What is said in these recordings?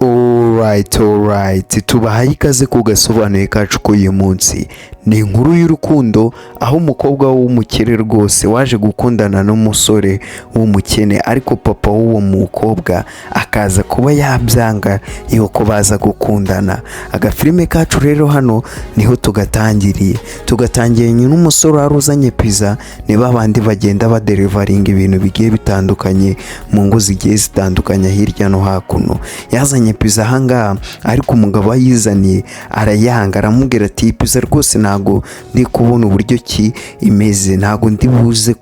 Alright, tubahaye ikaze ku gasobanuye kacu k'uyu munsi. Ni inkuru y'urukundo aho umukobwa w'umukire rwose waje gukundana n'umusore w'umukene, ariko papa w'uwo mukobwa akaza kuba yabyanga yuko baza gukundana. Agafilime kacu rero hano niho tugatangiye n'umusore wari uzanye pizza. Ni babandi bagenda baderivaringa ibintu bigiye bitandukanye mu ngo zigiye zitandukanye hirya no hakuno. Yazanye pizza ahangaha, ariko umugabo ayizaniye arayanga, aramubwira ati pizza rwose ntago ndi kubona uburyo ki imeze, ntago ndi buze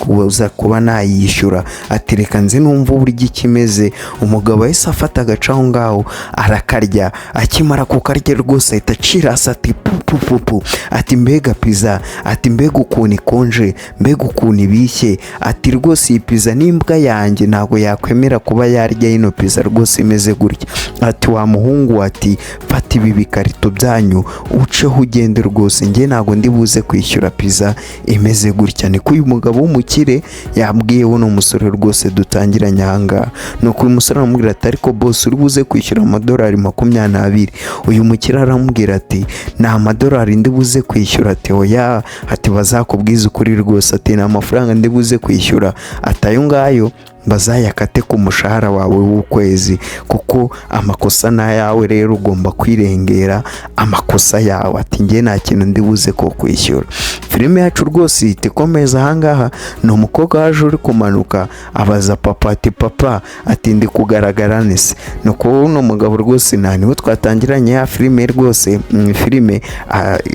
kuba nayishyura. Ati reka nze numva uburyo ikimeze. Umugabo yahise afata agacaho ngaho arakarya, akimara kukarya rwose ahita acirasa ati pupupupu, ati mbega pizza, ati mbega ukuntu ikonje, mbega ukuntu ibishye, ati rwose iyi pizza n'imbwa yanjye ntago yakwemera kuba yarya ino pizza rwose imeze gutya. Ati wa muhungu, ati fata ibi bikarito byanyu uceho ugende rwose, njye ntago ndi buze kwishyura pizza imeze gutya. Niko uyu mugabo w'umukire yabwiye uno musore rwose dutangiranye ahangaha. Nuko uyu musore aramubwira ati ariko boss uri buze kwishyura amadolari 20. Uyu mukire aramubwira ati nta madolari ndi buze kwishyura. Ati oya, ati bazakubwiza ukuri rwose, ati nta mafaranga ndi buze kwishyura, ati ayo ngayo bazayakate ku mushahara wawe w'ukwezi, kuko amakosa na yawe rero ugomba kwirengera amakosa yawe. Ati njye nta kintu ndi buze ko kwishyura. Filime yacu rwose itikomeza ahangaha. Ni umukobwa waje uri kumanuka abaza papa ati papa, ati ndi kugaragara nese. Nuko uno mugabo rwose niwe twatangiranye ya filime rwose. Filime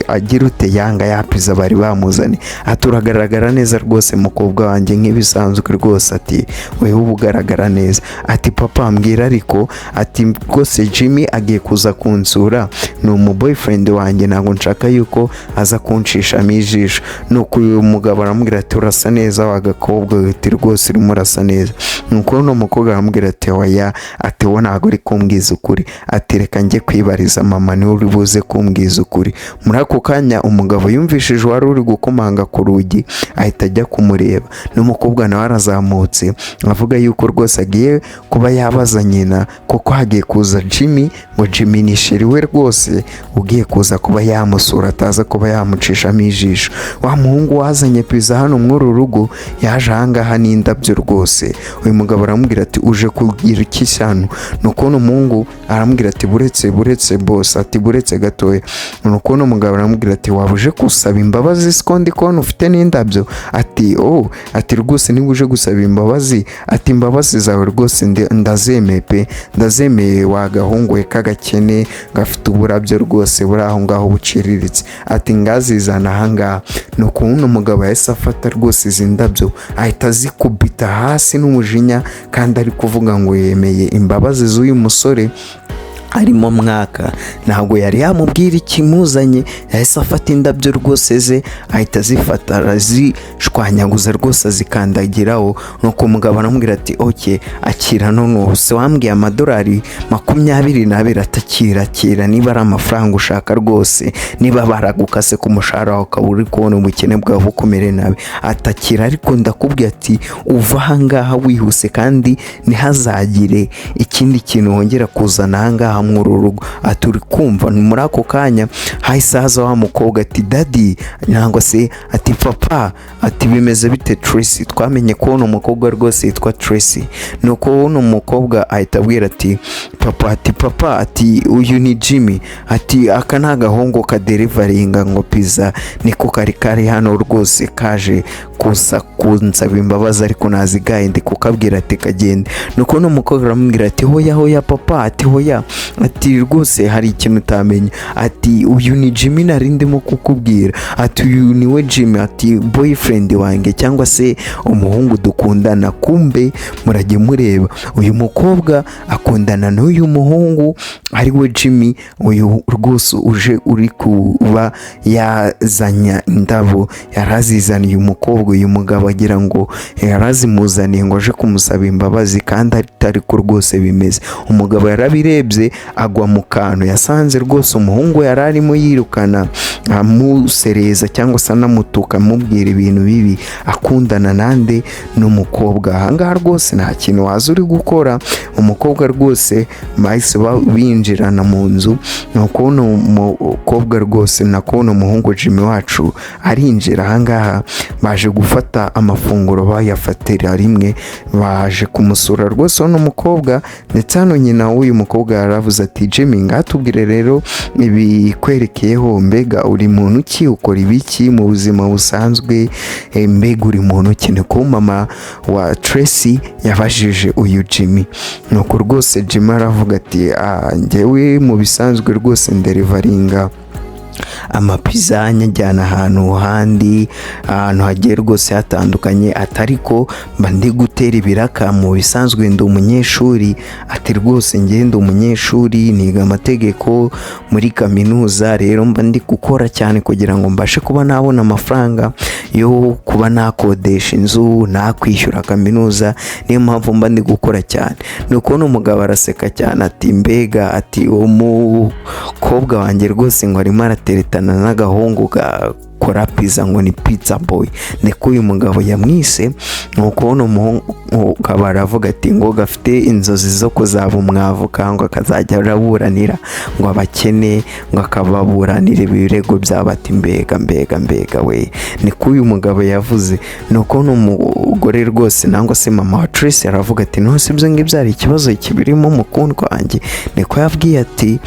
agira ute yanga ya pizza bari bamuzanye. Ati uragaragara neza rwose mukobwa wanjye nk'ibisanzwe rwose, ati wewe ubugaragara neza. Ati papa mbwira ariko, ati rwose Jimmy agiye kuza kunsura, ni umu boyfriend wanjye, ntabwo nshaka yuko aza kunshishamo ijisho. Nuko uyu mugabo aramubwira ati urasa neza wa gakobwa, ati rwose urimo urasa neza. Nuko uno mukobwa aramubwira ati oya, ati wowe ntabwo uri kumbwiza ukuri, ati reka njye kwibariza mama niwe uri buze kumbwiza ukuri. Muri ako kanya umugabo yumvishije wari uri gukomanga ku rugi, ahita ajya kumureba. N'umukobwa nawe arazamutse avuga yuko rwose agiye kuba yabaza nyina kuko hagiye kuza Jimmy, ngo Jimmy ni sheri we rwose ugiye kuza kuba yamusura, ataza kuba yamucishamo ijisho. Wa muhungu wazanye pizza hano muri uru rugo yaje ahangaha n'indabyo rwose. Uyu mugabo aramubwira ati uje kugira iki hano? Nuko uno muhungu aramubwira ati buretse boss, ati buretse gatoya. Nuko uno mugabo aramubwira ati waba uje gusaba imbabazi siko ndi kubona ufite n'indabyo? Ati ati rwose niba uje gusaba imbabazi, ati imbabazi zawe rwose ndazemeye pe, ndazemeye wa gahungu k'agakene gafite uburabyo rwose buri aho ngaho buciriritse. Ati ngazizana ahangaha. Nuko uno mugabo yahise afata rwose izi ndabyo ahita azikubita hasi n'umujinya, kandi ari kuvuga ngo yemeye imbabazi z'uyu musore arimo mwaka. Ntabwo yari yamubwira ikimuzanye, yahise afata indabyo rwose ze ahita azifata arazishwanyaguza rwose azikandagiraho. Nuko umugabo aramubwira ati okay, akira none se wambwiye amadolari 22. Atakira niba ari amafaranga ushaka rwose, niba baragukase ku mushahara wawe ukaba uri kubona ubukene bwawe bukomere nabi, atakira. Ariko ndakubwiye ati uva ahangaha wihuse, kandi ntihazagire ikindi kintu wongera kuzana ahangaha muri rugo. Ati uri kumva? Muri ako kanya hahise haza wa mukobwa ati daddy, nangwa se ati papa, ati bimeze bite Tracy? Twamenye ko uno mukobwa rwose yitwa Tracy. Nuko uno mukobwa ahita abwira ati papa, ati uyu ni Jimmy, ati aka nta gahungu kaderivaringa ngo pizza, niko kari hano rwose kaje kunsaba imbabazi ariko nazigaye ndi kukabwira ati kagende. Nuko uno mukobwa aramubwira ati hoya papa, ati hoya, ati rwose hari ikintu utamenya, ati uyu ni Jimmy nari ndimo kukubwira, ati uyu niwe Jimmy, ati boyfriend wanjye cyangwa se umuhungu dukundana. Kumbe murajye mureba uyu mukobwa akundana n'uyu muhungu ari we Jimmy. Uyu rwose uje uri kuba yazanya indabo yarazizaniye umukobwa. Uyu mugabo agira ngo yarazimuzaniye ngo aje kumusaba imbabazi, kandi atari ko rwose bimeze. Umugabo yarabirebye agwa mu kantu, yasanze rwose umuhungu yari arimo yirukana amusereza cyangwa se anamutuka amubwira ibintu bibi, akundana nande n'umukobwa. Ahangaha rwose nta kintu waza uri gukora. Umukobwa rwose bahise binjirana mu nzu, nuko uno umukobwa rwose nakubona umuhungu Jimmy wacu arinjira. Ahangaha baje gufata amafunguro bayafatira rimwe, baje kumusura rwose uno mukobwa. Ndetse hano nyina w'uyu mukobwa yaravuze ati Jimmy, ngatubwire rero ibikwerekeyeho, mbega uri muntu ki, ukora ibiki mu buzima busanzwe, mbega uri muntu ki? Niko mama wa Tracy yabajije uyu Jimmy. Nuko rwose Jimmy aravuga ati njyewe mu bisanzwe rwose nderivaringa amapiza nyajyana ahantu hagiye rwose hatandukanye, atariko mba ndi gutera ibiraka. mu bisanzwe ndi umunyeshuri, ati rwose njye ndi umunyeshuri niga amategeko muri kaminuza, rero mba ndi gukora cyane kugira ngo mbashe kuba nabona amafaranga yo kuba nakodesha inzu, nakwishyura kaminuza, niyo mpamvu mba ndi gukora cyane. Nuko umugabo araseka cyane ati mbega, ati uwo mukobwa wanjye rwose ngo arimo arateretana n'agahungu gakora pizza ngo ni pizza boy, niko uyu mugabo yamwise. nuko uno mugabo aravuga ati ngo gafite inzozi zo kuzaba umwavu cyangwa akazajya araburanira ngo abakene, ngo akababuranira ibirego byabo. ati mbega we, niko uyu mugabo yavuze. nuko n'umugore rwose nangwa se mama wa Tracy aravuga ati nose ibyo ngibyo ari ikibazo kibirimo mukundwa wanjye. niko yabwiye ati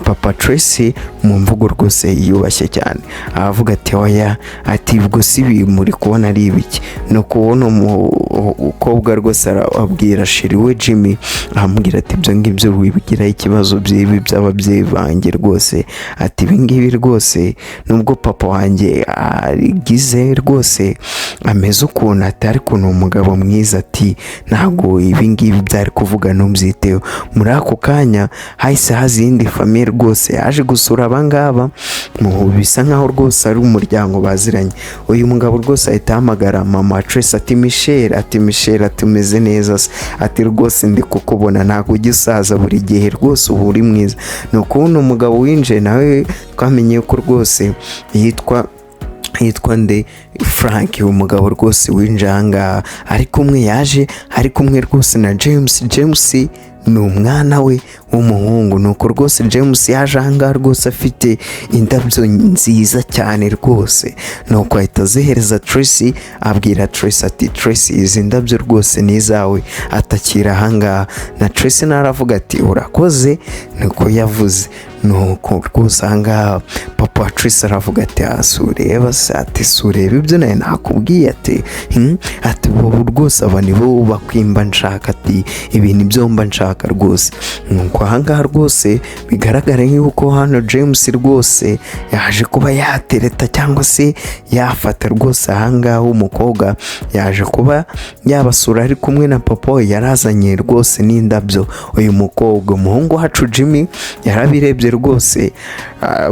papa Tracy mu mvugo rwose yubashye cyane, aravuga ati oya, ati ubwo si muri kubona ari ibiki. nuko ubona umukobwa rwose arabwira sheri we Jimmy, amubwira ati ibyo ngibyo wibigira ikibazo by'ibi by'ababyeyi banjye rwose, ati ibi ngibi rwose nubwo papa wanjye arigize rwose ameze ukuntu, ati ariko ni umugabo mwiza, ati ntabwo ibi ngibi byari kuvuga ntubyiteho. muri ako kanya hahise haza iyindi famiye rwose yaje gusura abangaba, bisa nkaho rwose ari umuryango baziranye. uyu mugabo rwose ahita ahamagara mama Tracy ati Michelle, ati umeze neza se, ati rwose ndi kukubona ntabwo ugisaza, buri gihe rwose uba uri mwiza. nuko uno mugabo winjiye nawe twamenye ko rwose yitwa nde Frank, umugabo rwose winjiye ahangaha ari kumwe rwose na James ni umwana we w'umuhungu. nuko rwose James yaje ahangaha rwose afite indabyo nziza cyane rwose, nuko ahita azihereza Tracy, abwira Tracy ati Tracy, izi ndabyo rwose ni izawe, atakira ahangaha. na Tracy naravuga ati urakoze, niko yavuze. nuko rwose ahangaha papa wa Tracy aravuga ati sureba se, ati sureba ibyo nawe nakubwiye, ati wowe rwose aba nibo bakwimba nshaka, ati ibintu byo mba nshaka rwose. nuko ahangaha rwose bigaragara yuko hano James rwose yaje kuba yatereta cyangwa se yafata rwose ahangaha umukobwa yaje kuba yabasura ari kumwe na papa, yarazanye rwose n'indabyo. uyu mukobwa umuhungu wacu Jimmy yarabirebye rwose,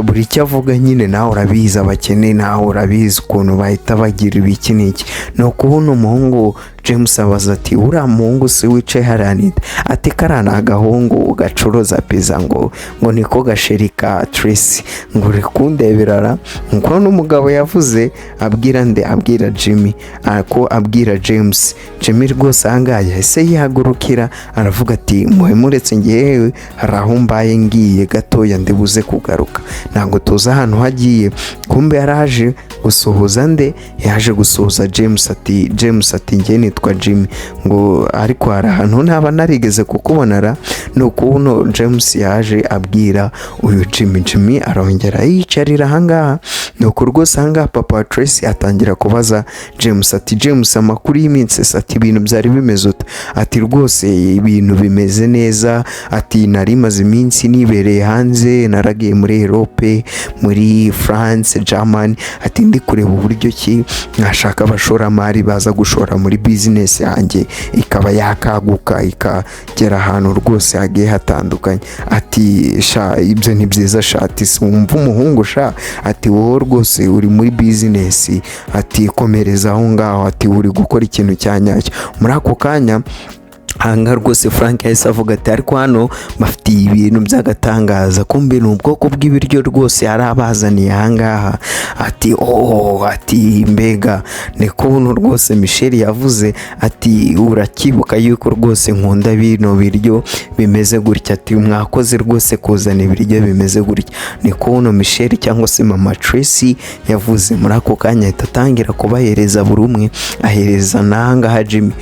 buri icyo avuga nyine nawe urabizi, abakene nawe urabizi ukuntu bahita bagira ibiki n'iki. nuko uno umuhungu James abaza ati uriya muhungu se wicaye hariya, ati kariya ni agahungu gacuruza pizza, ngo niko gasheri ka Tracy, ngo uri kundebera. ngo n'umugabo yavuze abwira Jimmy, ko abwira James. Jimmy rwose ahangaha yahise yihagurukira aravuga ati muretse ngewe hari aho mbaye ngiye gatoya ndibuze kugaruka, ntabwo tuzi ahantu hagiye. kumbe yaraje gusuhuza yaje gusuhuza James, ati njye nitwa Jimmy, ngo ariko hari ahantu ntaba narigeze kukubonara. nuko uno James yaje abwira uyu Jimmy arongera yicarira ahangaha. nuko rwose ahangaha papa wa Tracy atangira kubaza James ati James, amakuru y'iminsi, ati ibintu byari bimeze ute? ati rwose ibintu bimeze neza, ati nari maze iminsi nibereye hanze, naragiye muri Europe, muri France, Germany, ati ndi kureba uburyo ki nashaka abashoramari baza gushora muri business yanjye ikaba yakaguka ikagera ahantu rwose hagiye hatandukanye. ati ibyo ni byiza ati wumva umuhungu ati wowe rwose uri muri business, ati komereza aho ngaho, ati uri gukora ikintu cyanyacyo. muri ako kanya hanga rwose Frank yahise avuga ati ariko hano bafitiye ibintu by'agatangaza, kumbe ni ubwoko bw'ibiryo rwose yari abazaniye ahangaha. Ati ati mbega ni kuntu rwose Michelle yavuze ati urakibuka yuko rwose nkunda bino biryo bimeze gutya, ati mwakoze rwose kuzana ibiryo bimeze gutya. Ni kuntu Michelle cyangwa se mama Tracy yavuze. Muri ako kanya ahita atangira kubahereza buri umwe, ahereza n'ahangaha Jimmy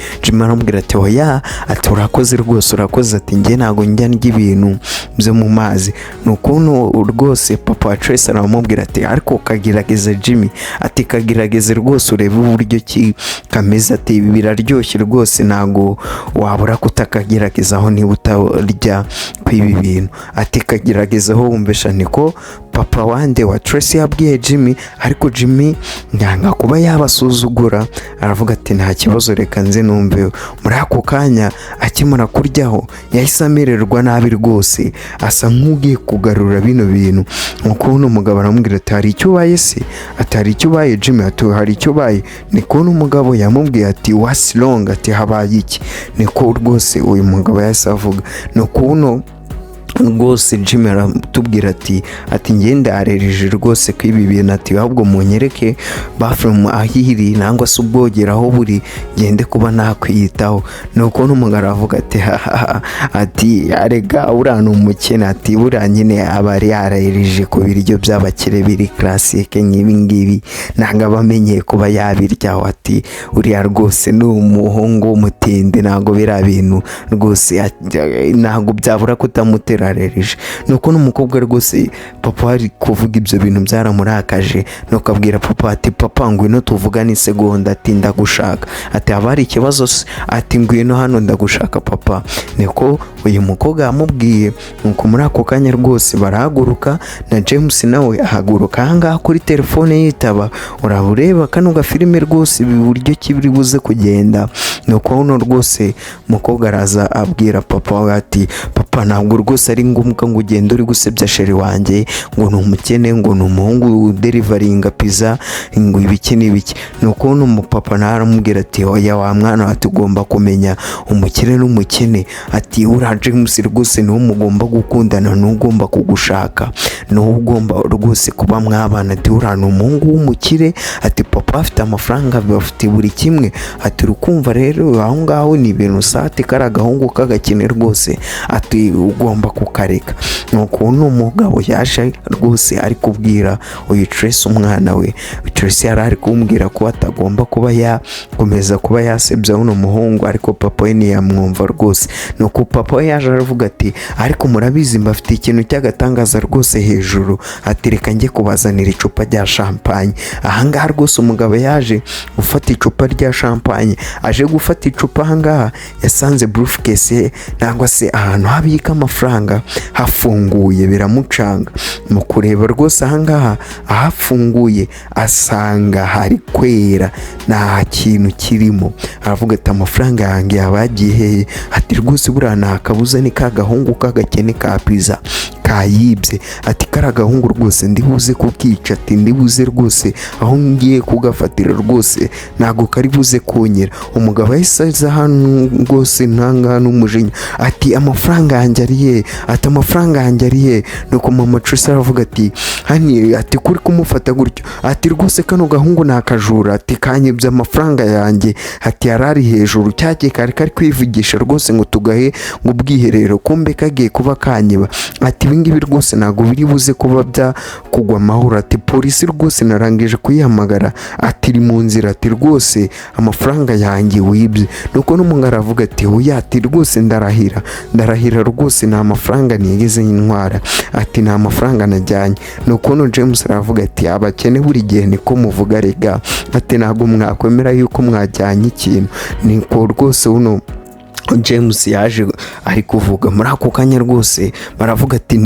aramubwira ati oya, ati urakoze rwose urakoze, ati njye ntago njya ndya ibintu byo mu mazi. Ni ukuntu rwose papa Tracy aramubwira ati ariko kagerageza Jimmy, ati kagerageze rwose urebe uburyo ki kameze, ati biraryoshye rwose ntago wabura kutakagerageza niba utarya kw'ibi bintu. Ati kageragezaho wumvesha. Niko papa wande wa Tracy yabwiye Jimmy, ariko Jimmy nyanga kuba yabasuzugura, aravuga ati nta kibazo reka nze numve. Muri ako kanya akimara kuryaho yahise amererwa nabi rwose, asa nk'ugiye kugarura bino bintu. Ukuntu umugabo aramubwira ati hari icyo ubaye se, ati hari icyo ubaye Jimmy, ati hari icyo ubaye. Niko umugabo yamubwiye ati what's wrong, ati habaye iki. Niko rwose uyu mugabo yahise avuga. Nukuntu rwose Jimmy aratubwira ati ngenda arereje rwose kwibi bintu, ati ahubwo munyereke bathroom ahiri nangwa se ubwogera aho buri ngende kuba nakwiyitaho. Nuko n'umugabo aravuga ati arega urana umukene, ati buriya nyine abari yarereje ku biryo by'abakire biri classique nk'ibi ngibi nanga abamenyeye kuba yabiryaho, ati uriya rwose ni umuhungu w'umutindi, ntago biriya bintu rwose ntago byabura kutamutera arereje. Nuko n'umukobwa rwose papa ari kuvuga ibyo bintu byaramurakaje, nuko abwira papa ati papa ngwino tuvugane isegonda, ati ndagushaka. Ati abari ikibazo, ati ngwino hano ndagushaka papa. Niko uyu mukobwa yamubwiye. Nuko muri ako kanya rwose barahaguruka na James nawe ahaguruka ahangaha kuri telefone yitaba. Urabureba kano gafilime rwose iburyo kibiri buze kugenda. Nuko hano rwose mukobwa araza abwira papa ati papa ntabwo rwose ari ngombwa ngo ugende uri gusebya sheri wanjye ngo ni umukene, ngo ni umuhungu deliveringa pizza, ngo ibiki n'ibiki. Nuko umupapa naramubwira ati oya wa mwana, tugomba kumenya umukire n'umukene. Ati ura James rwose niwe mugomba gukundana, n'ugomba kugushaka, n'ugomba rwose kuba mwabana. Ati ura ni umuhungu w'umukire, ati papa afite amafaranga bafite buri kimwe. Ati rukumva rero aho ngaho ni ibintu sati karagahungu kagakene rwose, ati ugomba kukareka. Nuko umugabo yaje rwose ari kubwira uyu Tracy umwana we. Tracy yari ari kumbwira ko atagomba kuba yakomeza kuba yasebya uno muhungu, ariko papa we ntiyamwumva rwose. Nuko papa we yaje aravuga ati ariko murabizi mbafite ikintu cy'agatangaza rwose hejuru, ati reka njye kubazanira icupa rya champagne. Ahangaha rwose umugabo yaje gufata icupa rya champagne. Aje gufata icupa ahangaha yasanze briefcase nangwa se ahantu habika amafaranga hafunguye, biramucanga. Mu kureba rwose ahangaha ahafunguye asanga hari kwera nta kintu kirimo. Aravuga ati amafaranga yanjye yabagiye hehe? Ati rwose buriya nta kabuza ni ka gahungu k'agakene ka pizza kayibye. Ati kara gahungu rwose ndibuze kukica, ati ndibuze rwose aho ngiye kugafatira rwose ntago kari buze kunyera. Umugabo yahise hano rwose ntanga n'umujinya, ati amafaranga yanjye ariye, ati amafaranga yanjye ariye. Nuko mama Tracy aravuga ati hani, ati kuri kumufata gutyo, ati rwose kano gahungu nakajura, ati kanyibye amafaranga yanjye, ati yarari hejuru cyagiye kari kwivugisha rwose ngo tugahe ngo ubwiherero, kumbe kagiye kuba kanyiba. Ati ibingibi rwose ntago biri buze kuba bya kugwa amahoro. Ati polisi rwose narangije kuyihamagara, ati iri mu nzira, ati rwose amafaranga yanjye wibye. Nuko n'umugabo aravuga ati oya, ati rwose ndarahira rwose nta mafaranga nigeze ntwara, ati nta mafaranga najyanye. Nuko James aravuga ati abakene buri gihe niko muvuga rega, ati ntago mwakwemera yuko mwajyanye ikintu. Niko rwose James yaje ari kuvuga. Muri ako kanya rwose baravuga ati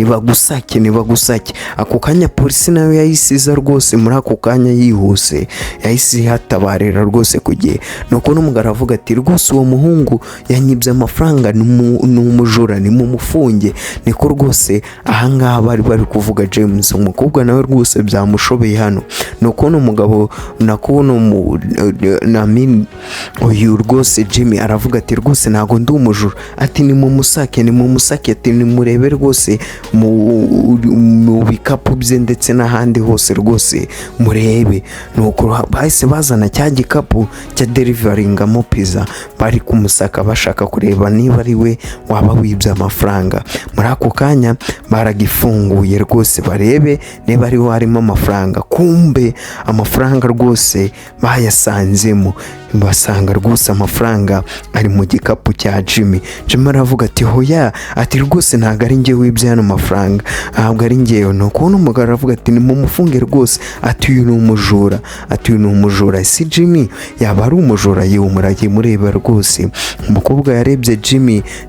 nibagusake. Ako kanya polisi nayo yayisiza rwose, muri ako kanya yihuse yahise hatabarira rwose kugiye. Nuko n'umugabo aravuga ati rwose uwo muhungu yanyibye amafaranga, ni umujura, ni mu mufunge. Niko rwose ahangaha bari kuvuga James. Umukobwa nawe rwose byamushobeye hano. Nuko n'umugabo uyu rwose Jimmy aravuga ati rwose ntago ntago ndi umujura, ati ni mu musake, ati nimurebe rwose mu bikapu bye ndetse n'ahandi hose rwose murebe. Nuko bahise bazana cya gikapu cya derivaringamo pizza, bari kumusaka bashaka kureba niba ari we waba wibye amafaranga. Muri ako kanya baragifunguye rwose barebe niba ari we harimo amafaranga, kumbe amafaranga rwose bayasanzemo, basanga rwose amafaranga ari mu gikapu cya Jimmy. Jimmy aravuga ati hoya, ati rwose ntabwo ari njye wibye hano amafaranga, ntabwo ari njyewe. Nuko n'umugabo aravuga ati nimumufunge rwose, ati uyu ni umujura, ati uyu ni umujura. Si Jimmy yaba ari umujura? yewe muragiye mureba rwose. Umukobwa yarebye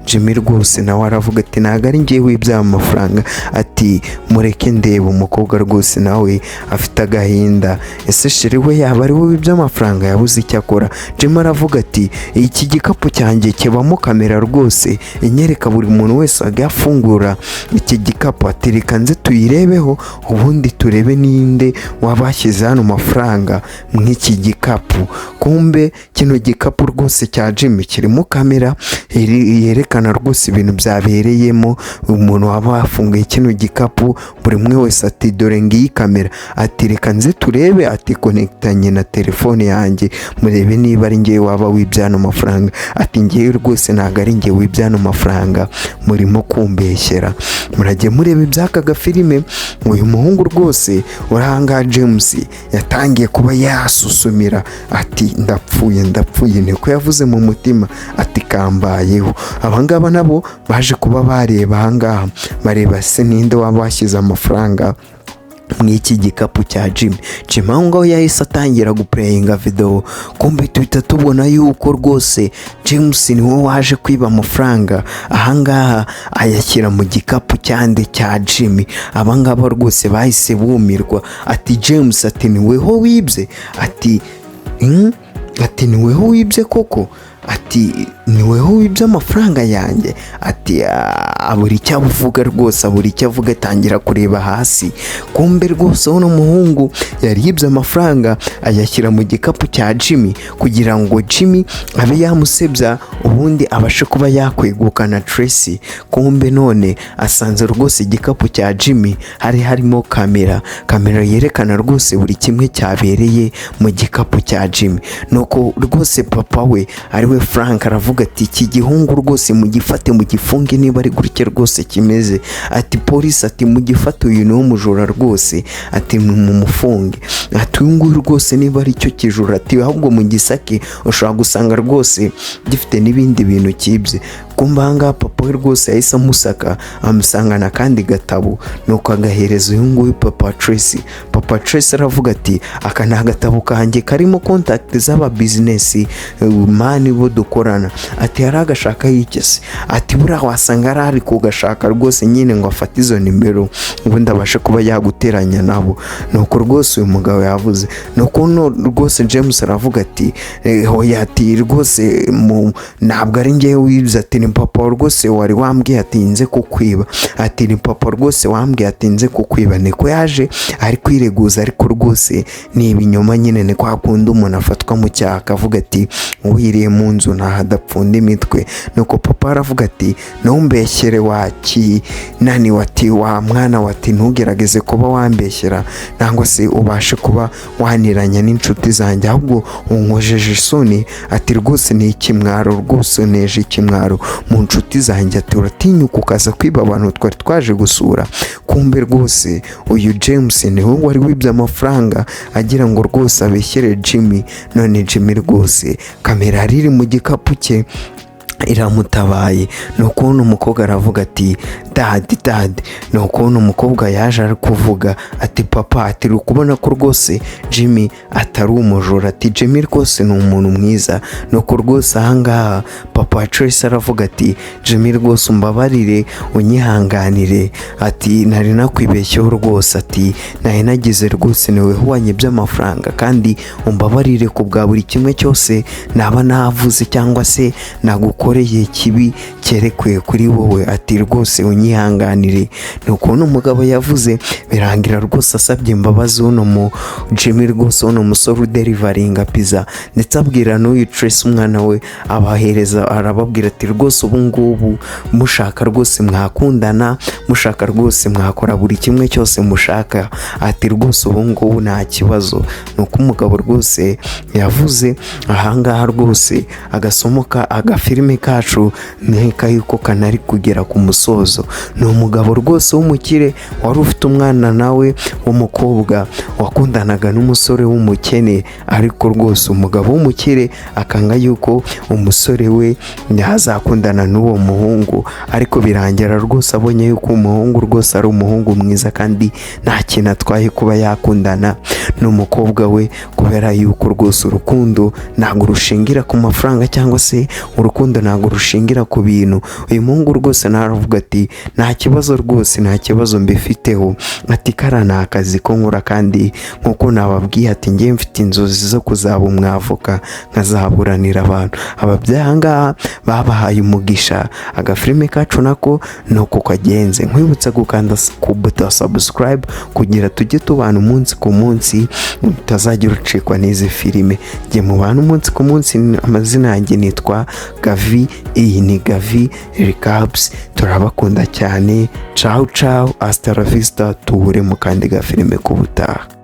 Jimmy rwose nawe aravuga ati ntabwo ari njye wibye amafaranga, ati mureke ndeba. Umukobwa rwose nawe afite agahinda, ese sheri we yaba ari we wibye amafaranga, yabuze icyo akora. Jimmy aravuga ati iki gikapu cyanjye kibamo kamera rwose inyereka buri muntu wese agafungura iki gikapu, ati reka nze tuyirebeho ubundi turebe ninde wabashyize hano mafaranga mw'iki gikapu. Kumbe kino gikapu rwose cya Jimmy kirimo kamera yerekana rwose ibintu byabereyemo. Umuntu waba wafunguye kino gikapu buri umwe wese ati dore ngiyi kamera, ati reka nze turebe, ati konekitanye na telefone yanjye murebe niba ari njye waba wibye hano mafaranga, ati njyewe rwose ntabwo ari njye wibye hano mafaranga, murimo kumbeshyera. Muragiye mureba iby'aka gafilime. Uyu muhungu rwose uranga James yatangiye kuba yasusumira, ati ndapfuye, niko yavuze mu mutima, ati kambayeho. Abangaba nabo baje kuba bareba ahangaha, bareba se ninde waba washyize amafaranga mw'iki gikapu cya Jimmy. Aho ngaho yahise atangira gupureyinga video, kumbe tuhita tubona yuko rwose James niwe waje kwiba amafaranga ahangaha ayashyira mu gikapu cyande cya Jimmy. Abangaba rwose bahise bumirwa, ati James, ati niweho wibye, ati niweho wibye koko, ati niweho wibye amafaranga yanjye, ati abura icyo avuga rwose, abura icyo avuga, atangira kureba hasi. Kumbe rwose uno muhungu yari yibye amafaranga ayashyira mu gikapu cya Jimmy kugira ngo Jimmy abe yamusebya ubundi abashe kuba yakwegukana Tracy. Kumbe none asanze rwose igikapu cya Jimmy hari harimo kamera yerekana rwose buri kimwe cyabereye mu gikapu cya Jimmy. Nuko rwose papa we ari we Frank aravuga ati iki gihungu rwose mugifate mugifunge niba ari gutya rwose kimeze, ati polisi, ati mugifate uyu ni umujura rwose, ati mumufunge, ati uyu nguyu rwose niba ari cyo kijura, ati ahubwo mugisake ushobora gusanga rwose gifite n'ibindi bintu kibye. Kumbe ahangaha papa we rwose yahise amusaka, amusangana kandi gatabo, nuko agahereza uyu nguyu papa Tracy. Papa Tracy aravuga ati aka ni agatabo kanjye karimo contact z'aba business mani bo dukorana, ati yari agashaka yikese, ati buriya wasanga ari kugashaka rwose nyine ngo afate izo nimero ubundi abashe kuba yaguteranya nabo. Nuko rwose uyu mugabo yavuze, nuko rwose James aravuga ati hoya, ati rwose ntabwo ari njye wibye, ati ni papa rwose wari wambwiye ati nze kukwiba, ati ni papa rwose wambwiye ati nze kukwiba. Niko yaje ari kwireguza, ariko rwose ni ibinyoma nyine, ni kwa kundi umuntu afatwa mu cyaha akavuga ati wiriye mu nzu ntahadapfunda imitwe. Nuko papa aravuga ati ntumbeshyere nani, ati wa mwana, wati ntugerageze kuba wambeshyera nangwa se ubashe kuba waniranya n'inshuti zanjye, ahubwo unkojeje isoni, ati rwose ni ikimwaro, rwose neje ikimwaro mu nshuti zanjye, ati uratinyuka ukaza kwiba abantu twari twaje gusura. Kumbe rwose uyu James niwe wari wibye amafaranga agira ngo rwose abeshyere Jimmy. None Jimmy rwose kamera iri mu gikapu cye iramutabaye. Nuko umukobwa aravuga ati dad, nuko umukobwa yaje ari kuvuga ati papa, ati ukubona ko rwose Jimmy atari umujura, ati Jimmy rwose ni umuntu mwiza. Nuko rwose ahangaha papa Tracy aravuga ati Jimmy rwose umbabarire unyihanganire, ati nari nakwibeshyeho rwose, ati nari nagize rwose niwe huwanye by'amafaranga, kandi umbabarire ku bwa buri kimwe cyose naba navuze cyangwa se nagukoreye kibi cyerekwe kuri wowe, ati rwose munyihanganire. ni ukuntu umugabo yavuze birangira rwose asabye imbabazi uno mu Jimmy rwose uno musore uderivaringa pizza, ndetse abwira n'uyu Tracy umwana we abahereza, arababwira ati rwose ubu ngubu mushaka rwose mwakundana, mushaka rwose mwakora buri kimwe cyose mushaka, ati rwose ubu ngubu nta kibazo. nuko umugabo rwose yavuze ahangaha rwose agasomoka agafilime kacu nteka yuko kanari kugera ku musozo. ni umugabo rwose w'umukire wari ufite umwana nawe w'umukobwa wakundanaga n'umusore w'umukene, ariko rwose umugabo w'umukire akanga yuko umusore we yazakundana n'uwo muhungu, ariko birangira rwose abonye yuko umuhungu rwose ari umuhungu mwiza kandi nta kintu atwaye kuba yakundana n'umukobwa we, kubera yuko rwose urukundo ntabwo rushingira ku mafaranga cyangwa se urukundo ntabwo rushingira ku bintu. uyu muhungu rwose naravuga ati nta kibazo rwose, nta kibazo mbifiteho, ati kara ni akazi ko nkora, kandi nkuko nababwiye ati ngiye mfite inzozi zo kuzaba umwavoka nkazaburanira abantu. ababyeyi ahangaha babahaye umugisha. agafilime kacu nako nuko kagenze. nkwibutsa gukanda ku buto subscribe kugira tujye tubana umunsi ku munsi, utazagira ucikwa n'izi filime. Jye mubana umunsi ku munsi. amazina yanjye nitwa Gavi, iyi ni Gavi Recaps. turabakunda cyane. ciao ciao, hasta la vista, tuhure mu kandi gafilime k'ubutaha.